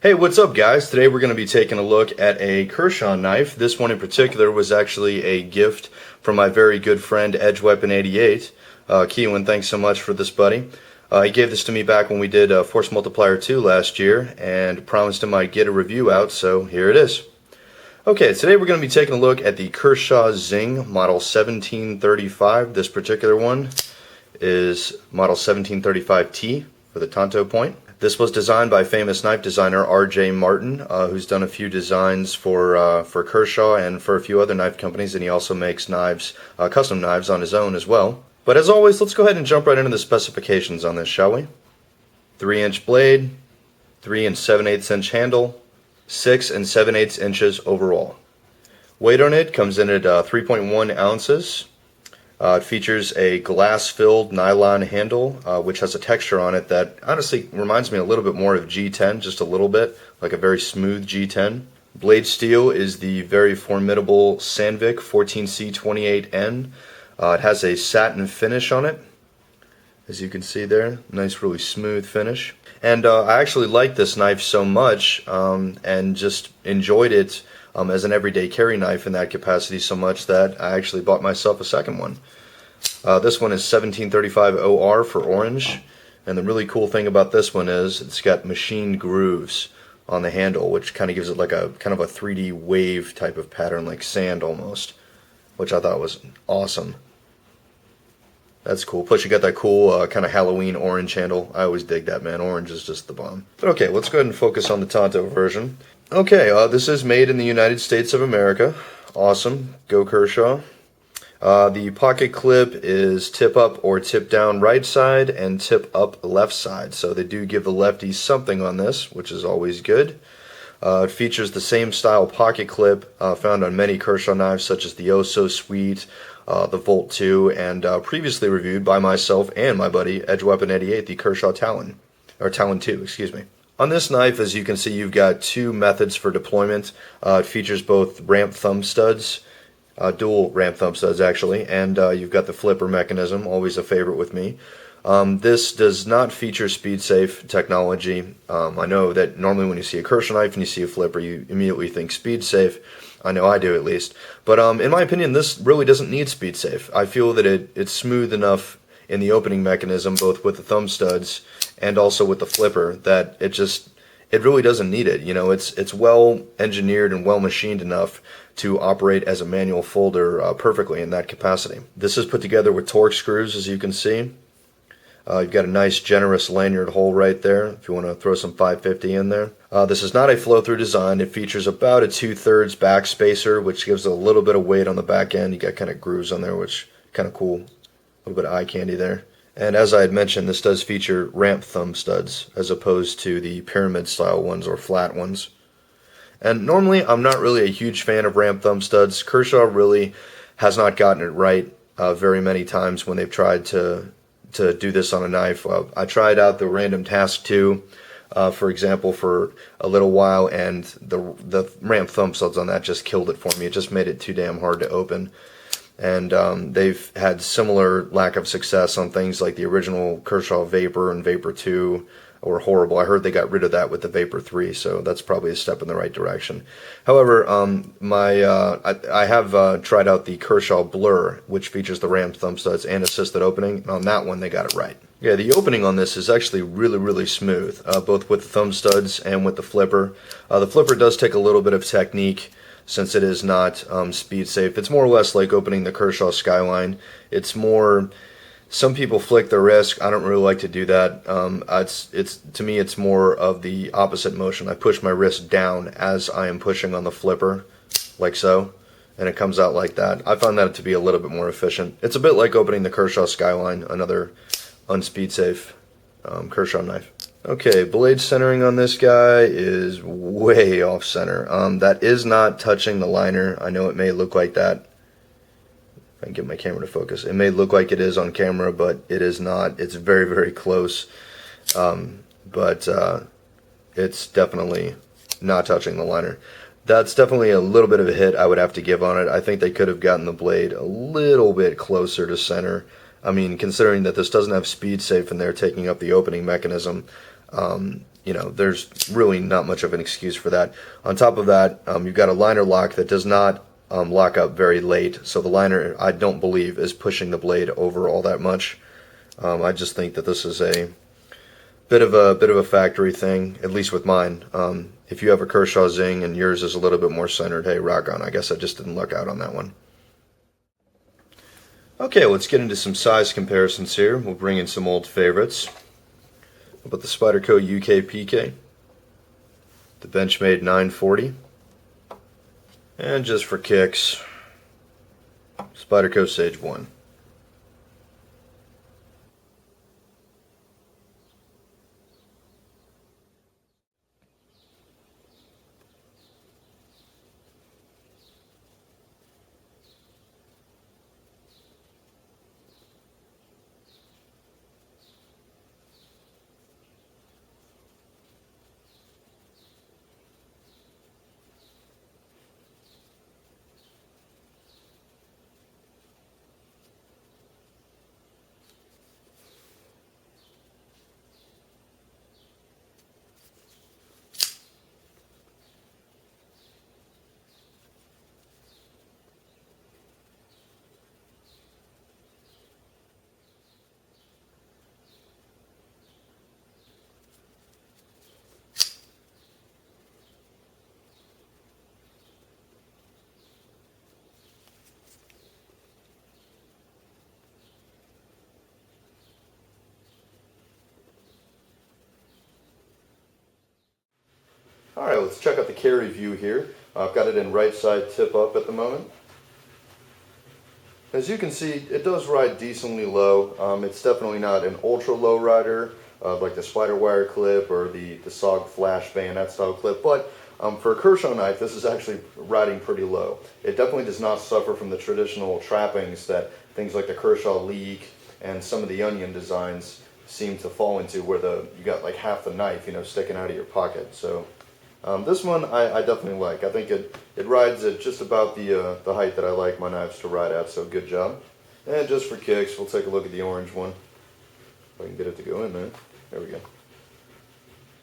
Hey, what's up guys? Today we're going to be taking a look at a Kershaw knife. This one in particular was actually a gift from my very good friend EdgeWeapon88. Keelan, thanks so much for this, buddy. He gave this to me back when we did Force Multiplier 2 last year and promised him I'd get a review out, so here it is. Okay, today we're going to be taking a look at the Kershaw Zing model 1735. This particular one is model 1735T for the Tonto point. This was designed by famous knife designer R.J. Martin, who's done a few designs for Kershaw and for a few other knife companies, and he also makes knives, custom knives on his own as well. But as always, let's go ahead and jump right into the specifications on this, shall we? 3-inch blade, 3 7/8 inch handle, 6 7/8 inches overall. Weight on it comes in at 3.1 ounces. It features a glass-filled nylon handle, which has a texture on it that honestly reminds me a little bit more of G10, just a little bit, like a very smooth G10. Blade steel is the very formidable Sandvik 14C28N. It has a satin finish on it, as you can see there. Nice, really smooth finish. And I actually like this knife so much and just enjoyed it as an everyday carry knife in that capacity so much that I actually bought myself a second one. This one is 1735 OR for orange, and the really cool thing about this one is it's got machined grooves on the handle, which kind of gives it like a kind of a 3D wave type of pattern, like sand almost, which I thought was awesome. That's cool. Plus you got that cool kind of Halloween orange handle. I always dig that, man. Orange is just the bomb. But okay, let's go ahead and focus on the Tonto version. Okay, this is made in the United States of America. Awesome. Go Kershaw. The pocket clip is tip up or tip down right side and tip up left side. So they do give the lefties something on this, which is always good. It features the same style pocket clip found on many Kershaw knives, such as the Oh So Sweet, the Volt 2, and previously reviewed by myself and my buddy EdgeWeapon88, the Kershaw Talon, or Talon 2, excuse me. On this knife, as you can see, you've got two methods for deployment. It features both ramp thumb studs, dual ramp thumb studs actually, and you've got the flipper mechanism, always a favorite with me. This does not feature speed safe technology. I know that normally when you see a Kershaw knife and you see a flipper, you immediately think speed safe. I know I do at least. But in my opinion, this really doesn't need speed safe. I feel that it's smooth enough in the opening mechanism, both with the thumb studs and also with the flipper, that it really doesn't need it. You know, it's well engineered and well machined enough to operate as a manual folder perfectly in that capacity. This is put together with torque screws, as you can see. You've got a nice generous lanyard hole right there if you want to throw some 550 in there. This is not a flow-through design. It features about a 2/3 back spacer, which gives a little bit of weight on the back end. You got kind of grooves on there, which kind of cool. A little bit of eye candy there. And as I had mentioned, this does feature ramp thumb studs as opposed to the pyramid style ones or flat ones. And normally I'm not really a huge fan of ramp thumb studs. Kershaw really has not gotten it right very many times when they've tried to do this on a knife. I tried out the Random Task 2, for example, for a little while, and the ramp thumb studs on that just killed it for me. It just made it too damn hard to open. And they've had similar lack of success on things like the original Kershaw Vapor and Vapor 2 were horrible. I heard they got rid of that with the Vapor 3, so that's probably a step in the right direction. However, I have tried out the Kershaw Blur, which features the rammed thumb studs and assisted opening, and on that one they got it right. Yeah, the opening on this is actually really, really smooth, both with the thumb studs and with the flipper. The flipper does take a little bit of technique, since it is not speed safe. It's more or less like opening the Kershaw Skyline. It's more, some people flick their wrist. I don't really like to do that. To me, it's more of the opposite motion. I push my wrist down as I am pushing on the flipper, like so, and it comes out like that. I found that to be a little bit more efficient. It's a bit like opening the Kershaw Skyline, another unspeed safe Kershaw knife. Okay, blade centering on this guy is way off center. That is not touching the liner. I know it may look like that. If I can get my camera to focus. It may look like it is on camera, but it is not. It's very, very close. But it's definitely not touching the liner. That's definitely a little bit of a hit I would have to give on it. I think they could have gotten the blade a little bit closer to center. I mean, considering that this doesn't have speed safe and they're taking up the opening mechanism, You know, there's really not much of an excuse for that. On top of that, you've got a liner lock that does not lock up very late, so the liner, I don't believe, is pushing the blade over all that much. I just think that this is a bit of a factory thing, at least with mine. If you have a Kershaw Zing and yours is a little bit more centered, hey, rock on. I guess I just didn't luck out on that one. Okay, let's get into some size comparisons here. We'll bring in some old favorites. How about the Spyderco UK PK, the Benchmade 940, and just for kicks, Spyderco Sage 1. Alright, let's check out the carry view here. I've got it in right side tip up at the moment. As you can see, it does ride decently low. It's definitely not an ultra low rider like the spider wire clip or the SOG flash bayonet style clip, but for a Kershaw knife, this is actually riding pretty low. It definitely does not suffer from the traditional trappings that things like the Kershaw League and some of the Onion designs seem to fall into, where you got like half the knife, you know, sticking out of your pocket. So this one I definitely like. I think it rides at just about the height that I like my knives to ride at, so good job. And just for kicks, we'll take a look at the orange one. If I can get it to go in there. There we go.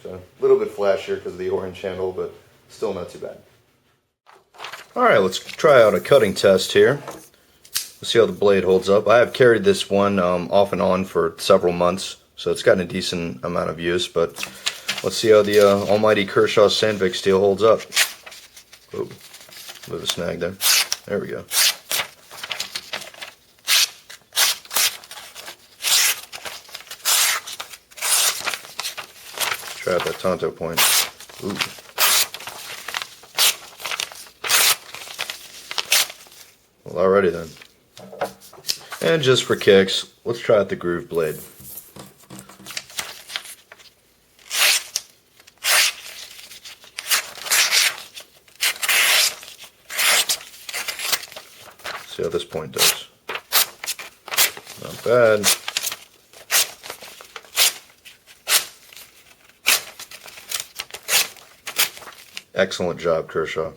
So a little bit flashier because of the orange handle, but still not too bad. Alright, let's try out a cutting test here. Let's see how the blade holds up. I have carried this one off and on for several months, so it's gotten a decent amount of use, but let's see how the almighty Kershaw Sandvik steel holds up. Oh, a bit of a snag there. There we go. Try out that Tonto point. Ooh. Well, alrighty then. And just for kicks, let's try out the groove blade. See how this point does. Not bad. Excellent job, Kershaw.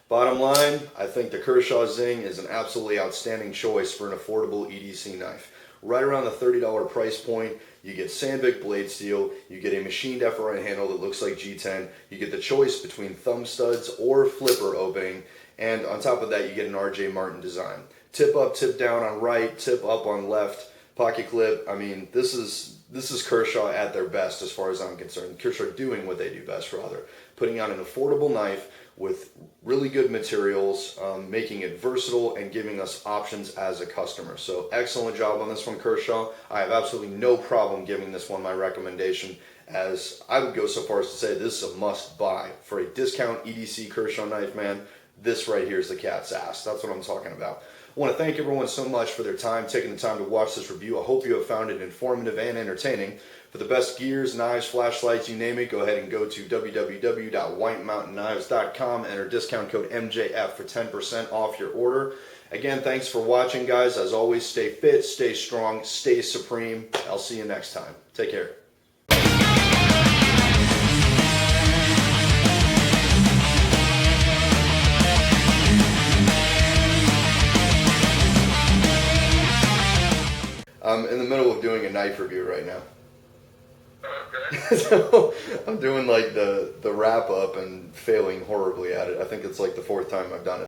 Bottom line, I think the Kershaw Zing is an absolutely outstanding choice for an affordable EDC knife. Right around the $30 price point, you get Sandvik blade steel, you get a machined F-right handle that looks like G10, you get the choice between thumb studs or flipper opening, and on top of that you get an RJ Martin design. Tip up, tip down on right, tip up on left, pocket clip. I mean, this is Kershaw at their best as far as I'm concerned. Kershaw doing what they do best, rather. Putting out an affordable knife with really good materials, making it versatile and giving us options as a customer. So excellent job on this one, Kershaw. I have absolutely no problem giving this one my recommendation, as I would go so far as to say this is a must buy. For a discount EDC Kershaw knife, man, this right here is the cat's ass. That's what I'm talking about. I want to thank everyone so much for their time, taking the time to watch this review. I hope you have found it informative and entertaining. For the best gears, knives, flashlights, you name it, go ahead and go to www.whitemountainKnives.com. Enter discount code MJF for 10% off your order. Again, thanks for watching, guys. As always, stay fit, stay strong, stay supreme. I'll see you next time. Take care. I'm in the middle of doing a knife review right now. Okay. So I'm doing like the wrap up and failing horribly at it. I think it's like the fourth time I've done it.